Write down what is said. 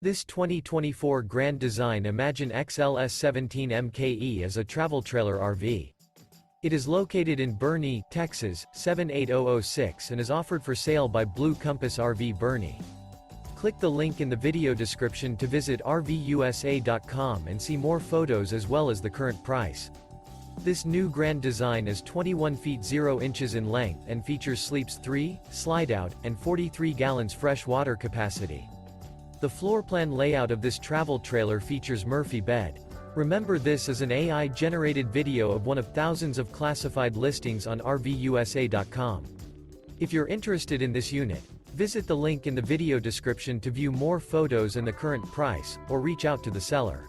This 2024 Grand Design Imagine XLS 17 MKE is a travel trailer RV. It is located in Boerne, Texas, 78006 and is offered for sale by Blue Compass RV Boerne. Click the link in the video description to visit RVUSA.com and see more photos as well as the current price. This new Grand Design is 21 feet 0 inches in length and features sleeps 3, Slideout, and 43 gallons fresh water capacity. The floor plan layout of this travel trailer features Murphy bed. Remember, this is an AI-generated video of one of thousands of classified listings on RVUSA.com. If you're interested in this unit, visit the link in the video description to view more photos and the current price, or reach out to the seller.